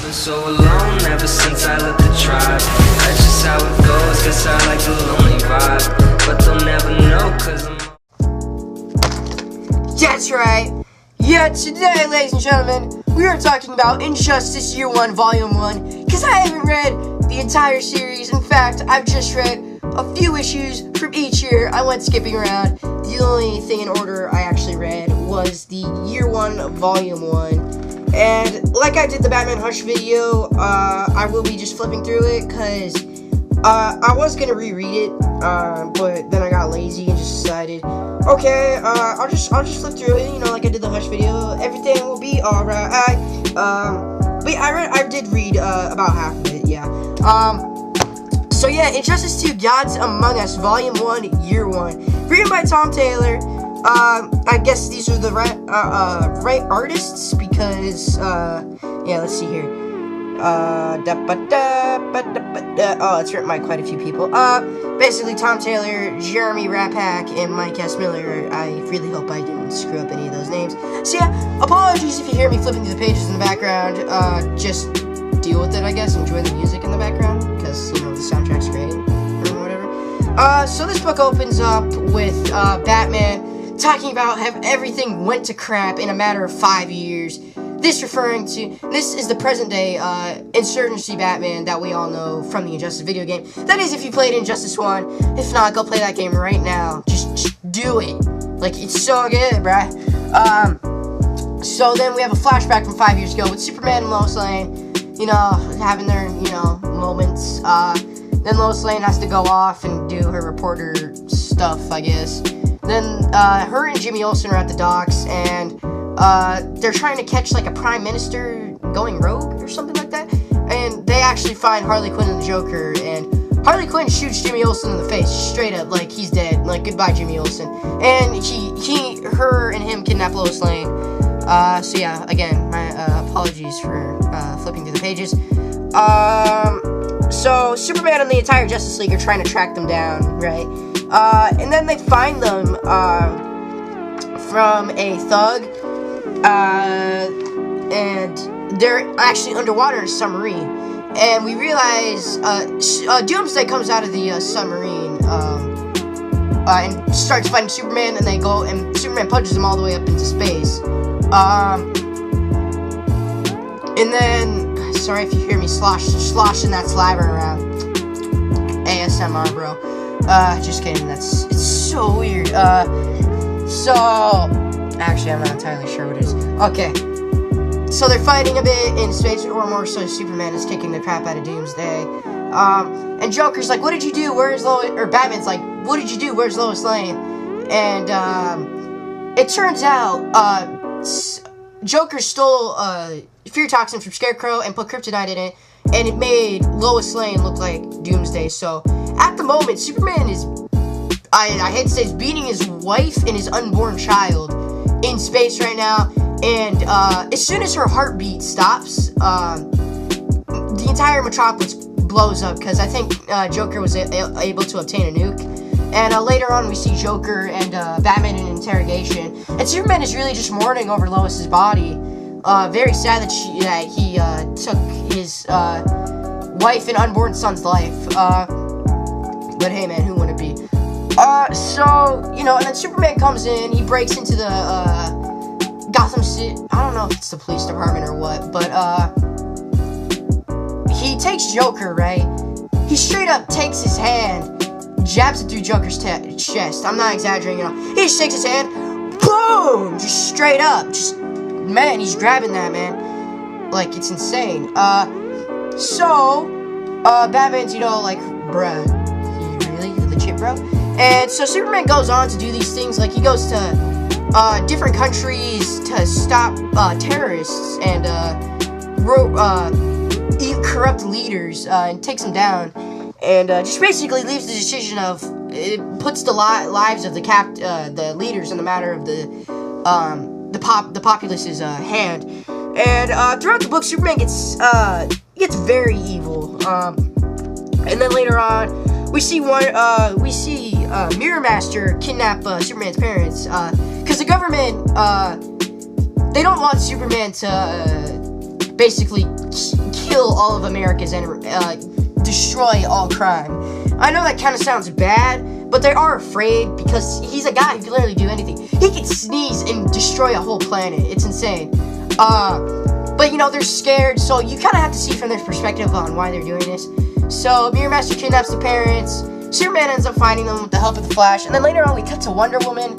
I've been so alone ever since I left the tribe. That's just how it goes, guess I like the lonely vibe. But they'll never know, cause I'm... That's right. Yeah, today, ladies and gentlemen, we are talking about Injustice Year 1, Volume 1, because I haven't read the entire series. In fact, I've just read a few issues from each year. I went skipping around. The only thing in order I actually read was the Year 1, Volume 1. And like I did the Batman Hush video, I will be just flipping through it, because I was going to reread it, but then I got lazy and just decided, okay, I'll just flip through it, you know, like I did the Hush video. Everything will be alright. But I did read about half of it, yeah. So yeah, Injustice 2: Gods Among Us, Volume 1, Year 1, written by Tom Taylor. I guess these are the right artists, because yeah, let's see here. Oh, it's written by quite a few people. Basically Tom Taylor, Jeremy Rapak, and Mike S. Miller. I really hope I didn't screw up any of those names. So yeah, apologies if you hear me flipping through the pages in the background. Just deal with it, I guess. Enjoy the music in the background, because, you know, the soundtrack's great, or whatever. So this book opens up with, Batman talking about how everything went to crap in a matter of 5 years. This is the present day, Insurgency Batman that we all know from the Injustice video game. That is, if you played Injustice 1. If not, go play that game right now. Just do it. Like, it's so good, bruh. So then we have a flashback from 5 years ago with Superman and Lois Lane, you know, having their, you know, moments. Then Lois Lane has to go off and do her reporter stuff, I guess. Then, her and Jimmy Olsen are at the docks, and they're trying to catch, like, a prime minister going rogue or something like that. And they actually find Harley Quinn and the Joker, and Harley Quinn shoots Jimmy Olsen in the face, straight up, like, he's dead. Like, goodbye, Jimmy Olsen. And her and him kidnap Lois Lane. So yeah, again, my apologies for flipping through the pages. So Superman and the entire Justice League are trying to track them down, right? And then they find them from a thug, and they're actually underwater in a submarine. And we realize Doomsday comes out of the submarine and starts fighting Superman, and they go, and Superman punches him all the way up into space. And then, sorry if you hear me sloshing that saliva around. ASMR, bro. Just kidding, it's so weird. So, actually, I'm not entirely sure what it is. Okay. So they're fighting a bit in space, or more so Superman is kicking the crap out of Doomsday. And Joker's like, what did you do? Where's Lois? Or Batman's like, what did you do? Where's Lois Lane? And, it turns out, Joker stole, fear toxin from Scarecrow and put kryptonite in it, and it made Lois Lane look like Doomsday. So, at the moment, Superman is, I hate to say, is beating his wife and his unborn child in space right now. And, as soon as her heartbeat stops, the entire Metropolis blows up, because I think, Joker was able to obtain a nuke. And, later on, we see Joker and, Batman in interrogation. And Superman is really just mourning over Lois's body. Very sad that he took his, wife and unborn son's life. But hey, man, who wouldn't it be? So, you know, and then Superman comes in, he breaks into the, Gotham City, I don't know if it's the police department or what, but, he takes Joker, right? He straight up takes his hand, jabs it through Joker's chest. I'm not exaggerating, you know. He just takes his hand, boom! Just straight up. Just, man, he's grabbing that, man. Like, it's insane. So, Batman's, you know, like, bruh, you really? You're legit, bro? And so Superman goes on to do these things, like, he goes to, different countries to stop, terrorists and, corrupt leaders, and takes them down. And, just basically leaves the decision of, it puts the lives of the leaders in the matter of the populace's, hand. And, throughout the book, Superman gets very evil. And then later on, we see Mirror Master kidnap, Superman's parents, because the government, they don't want Superman to, basically kill all of America's and destroy all crime. I know that kind of sounds bad, but they are afraid because he's a guy who can literally do anything. He can sneeze and destroy a whole planet. It's insane. But, you know, they're scared, so you kind of have to see from their perspective on why they're doing this. So, Mirror Master kidnaps the parents. Superman ends up finding them with the help of the Flash. And then later on, we cut to Wonder Woman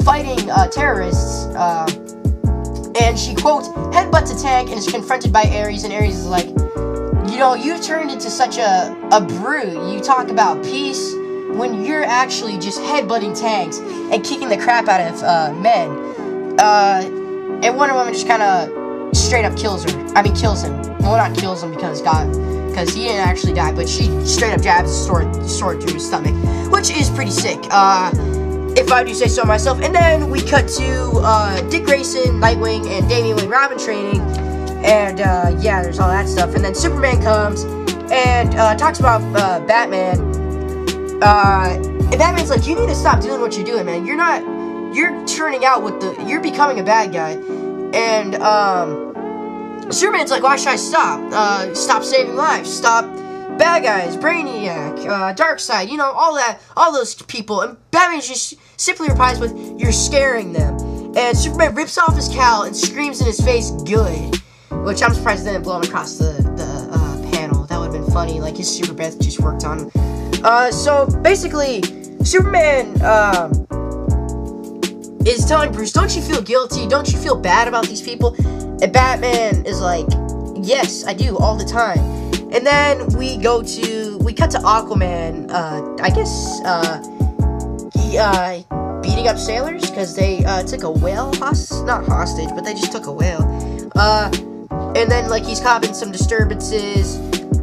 fighting terrorists. And she, quote, headbutts a tank and is confronted by Ares. And Ares is like, you know, you turned into such a brute. You talk about peace when you're actually just headbutting tanks and kicking the crap out of men. And Wonder Woman just kind of straight up kills him. Well, not kills him because he didn't actually die, but she straight up jabs a sword through his stomach, which is pretty sick, if I do say so myself. And then we cut to Dick Grayson, Nightwing, and Damian Wayne Robin training, and yeah, there's all that stuff. And then Superman comes and talks about Batman, and Batman's like, you need to stop doing what you're doing, man. You're turning out you're becoming a bad guy. And Superman's like, why should I stop? Stop saving lives, stop bad guys, Brainiac, Darkseid, you know, all those people. And Batman just simply replies with, you're scaring them. And Superman rips off his cowl and screams in his face, good. Which I'm surprised it didn't blow him across the panel. That would have been funny, like his super breath just worked on him. So basically, Superman is telling Bruce, don't you feel guilty? Don't you feel bad about these people? And Batman is like, yes, I do, all the time. And then we cut to Aquaman, I guess, beating up sailors, because they, took a whale not hostage, but they just took a whale. And then, like, he's causing some disturbances,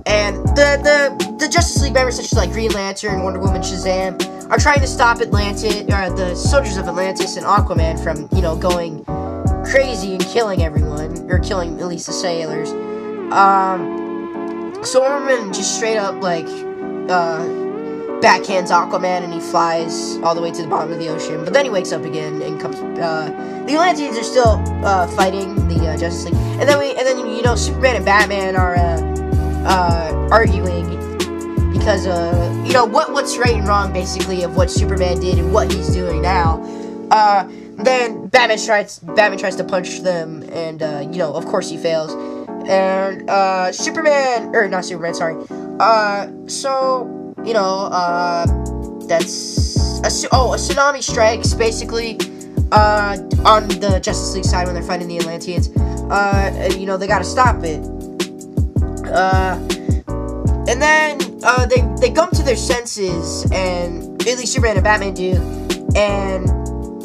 and the Justice League members, such as, like, Green Lantern, Wonder Woman, Shazam, are trying to stop the soldiers of Atlantis and Aquaman from, you know, going crazy and killing everyone, or killing at least the sailors. So Wonder Woman just straight up, like, backhands Aquaman, and he flies all the way to the bottom of the ocean. But then he wakes up again and comes. The Atlanteans are still fighting the Justice League, and then you know, Superman and Batman are arguing because you know what's right and wrong, basically, of what Superman did and what he's doing now. Then Batman tries to punch them, and you know, of course he fails. And not Superman, sorry. So you know, that's a tsunami strikes basically on the Justice League side when they're fighting the Atlanteans. And you know, they gotta stop it. And then they come to their senses, and at least Superman and Batman do, and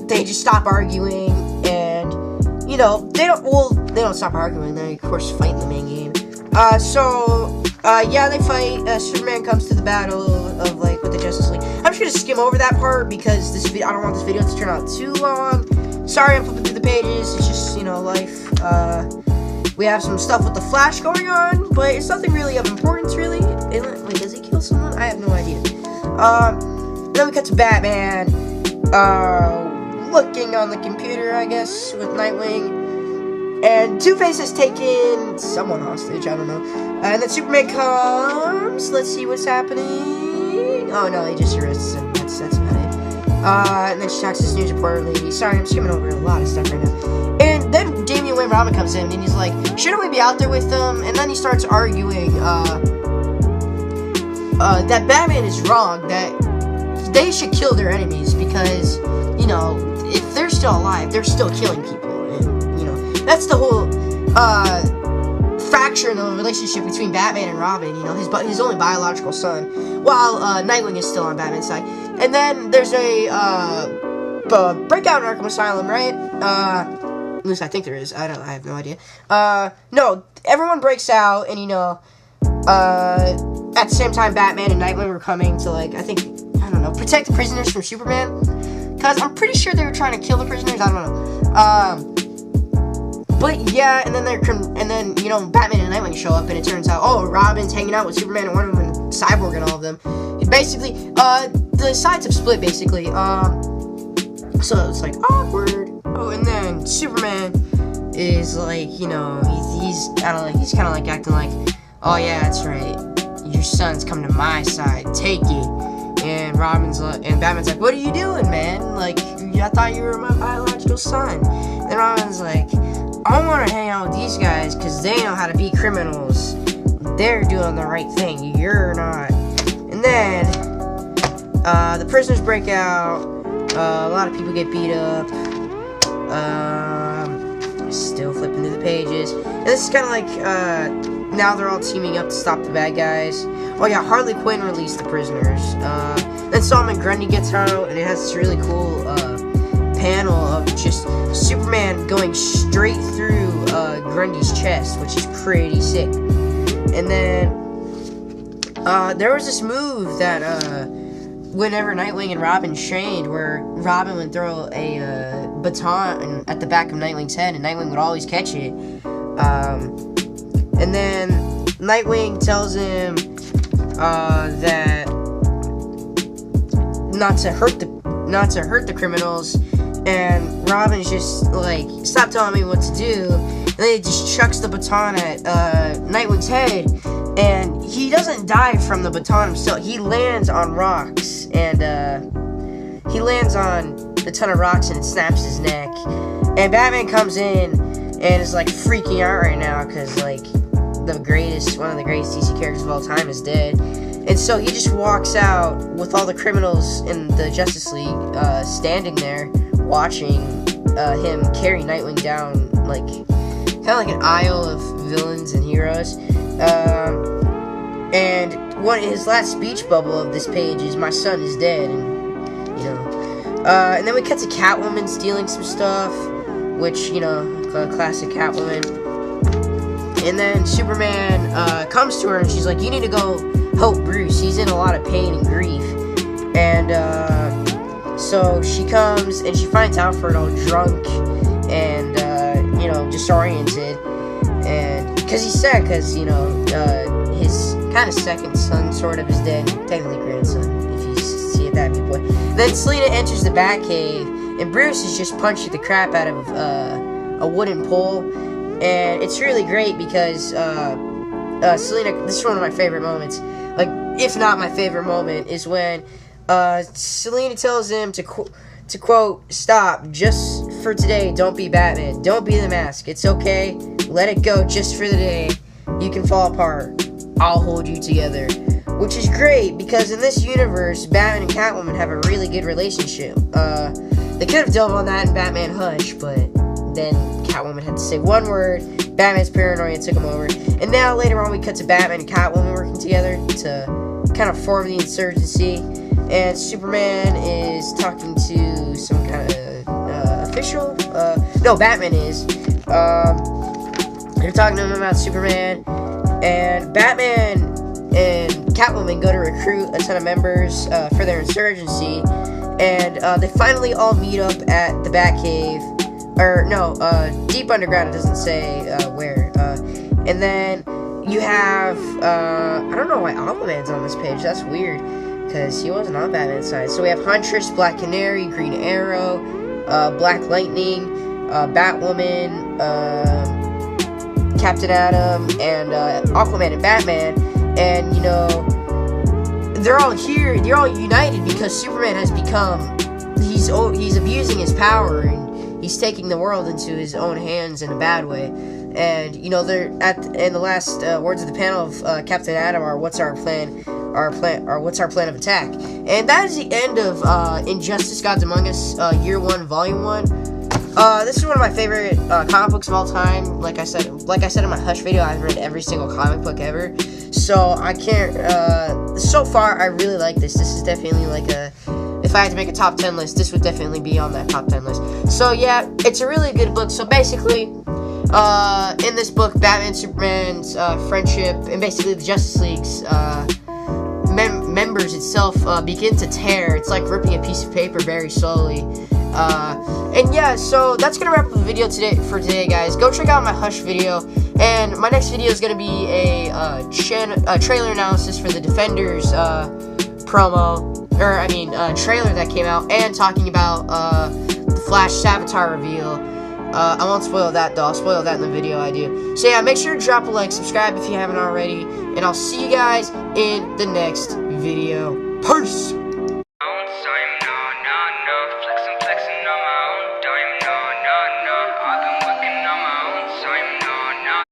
they just stop arguing, and you know, they don't stop arguing. They of course fight in the main game. Yeah, they fight. Superman comes to the battle of like with the Justice League. I'm just gonna skim over that part because I don't want this video to turn out too long. Sorry, I'm flipping through the pages. It's just, you know, life. We have some stuff with the Flash going on, but it's nothing really of importance, really. Wait, does he kill someone? I have no idea. Then we cut to Batman, looking on the computer, I guess, with Nightwing. And Two-Face has taken someone hostage, I don't know. And then Superman comes. Let's see what's happening. Oh, no, he just arrests him. That's about it. And then she talks to this news reporter lady. Sorry, I'm skimming over a lot of stuff right now. And then Damian Wayne Robin comes in, and he's like, shouldn't we be out there with them? And then he starts arguing that Batman is wrong, that they should kill their enemies because, you know, if they're still alive, they're still killing people. And, you know, that's the whole fracture in the relationship between Batman and Robin, you know, his only biological son, while Nightwing is still on Batman's side. And then there's a breakout in Arkham Asylum, right? At least I think there is. I have no idea. No, everyone breaks out, and you know, at the same time, Batman and Nightwing were coming to, like, I don't know, protect the prisoners from Superman. Because I'm pretty sure they were trying to kill the prisoners. I don't know. But yeah, and then you know, Batman and Nightwing show up, and it turns out, oh, Robin's hanging out with Superman and Wonder Woman, Cyborg, and all of them. Basically, the sides have split, basically. So it's like awkward. Oh, and then Superman is like, you know, he's kind of like acting like, oh yeah, that's right, your son's coming to my side, take it. And Batman's like, what are you doing, man? Like, I thought you were my biological son. And Robin's like, I want to hang out with these guys because they know how to be criminals. They're doing the right thing. You're not. And then the prisoners break out. A lot of people get beat up. Still flipping through the pages. And this is kind of like now they're all teaming up to stop the bad guys. Oh yeah, Harley Quinn released the prisoners. Then Solomon Grundy gets out, and it has this really cool panel of just Superman going straight through Grundy's chest, which is pretty sick. And then there was this move that whenever Nightwing and Robin trained, where Robin would throw a baton at the back of Nightwing's head, and Nightwing would always catch it. And then Nightwing tells him that not to hurt the criminals, and Robin's just like, stop telling me what to do. And then he just chucks the baton at Nightwing's head, and he doesn't die from the baton himself. He lands on rocks, and he lands on a ton of rocks, and it snaps his neck. And Batman comes in and is like freaking out right now because like one of the greatest DC characters of all time is dead. And so he just walks out with all the criminals in the Justice League standing there watching him carry Nightwing down, like kind of like an aisle of villains and heroes. And his last speech bubble of this page is, "My son is dead," and you know. And then we cut to Catwoman stealing some stuff, which, you know, classic Catwoman. And then Superman comes to her, and she's like, "You need to go help Bruce. He's in a lot of pain and grief." And so she comes, and she finds Alfred all drunk and you know, disoriented, and because he's sad, because you know his kind of second son sort of is dead, technically grandson, if you see it that viewpoint. Then Selina enters the Batcave, and Bruce is just punching the crap out of a wooden pole, and it's really great because Selina, this is one of my favorite moments, like, if not my favorite moment, is when Selina tells him to quote, "Stop, just for today, don't be Batman, don't be the Mask, it's okay, let it go just for the day, you can fall apart, I'll hold you together." Which is great, because in this universe, Batman and Catwoman have a really good relationship. They could have delved on that in Batman Hush, but then Catwoman had to say one word, Batman's paranoia took him over, and now later on we cut to Batman and Catwoman working together to kind of form the insurgency. And Superman is talking to some kind of official. No, Batman is. They're talking to him about Superman, and Batman and Catwoman go to recruit a ton of members for their insurgency, and they finally all meet up at the Batcave, or no, deep underground. It doesn't say where. And then you have I don't know why Aquaman's on this page. That's weird, because he wasn't on Batman's side. So we have Huntress, Black Canary, Green Arrow, Black Lightning, Batwoman, Captain Atom, and Aquaman and Batman. And, you know, they're all here, they're all united because Superman has become, he's abusing his power, and he's taking the world into his own hands in a bad way. And, you know, they're in the last words of the panel of Captain Atom are, what's our plan of attack? And that is the end of Injustice Gods Among Us, Year 1, Volume 1. This is one of my favorite comic books of all time. Like I said in my Hush video, I've read every single comic book ever. So I can't, so far I really like this. This is definitely like if I had to make a top 10 list, this would definitely be on that top 10 list. So yeah, it's a really good book. So basically, in this book, Batman and Superman's friendship, and basically the Justice League's members itself begin to tear. It's like ripping a piece of paper very slowly. And yeah, so that's gonna wrap up the video for today, guys. Go check out my Hush video, and my next video is gonna be a trailer analysis for the Defenders trailer that came out, and talking about the Flash Savitar reveal. I won't spoil that though. I'll spoil that in the video I do. So yeah, make sure to drop a like, subscribe if you haven't already, and I'll see you guys in the next video. Peace! No, no, no.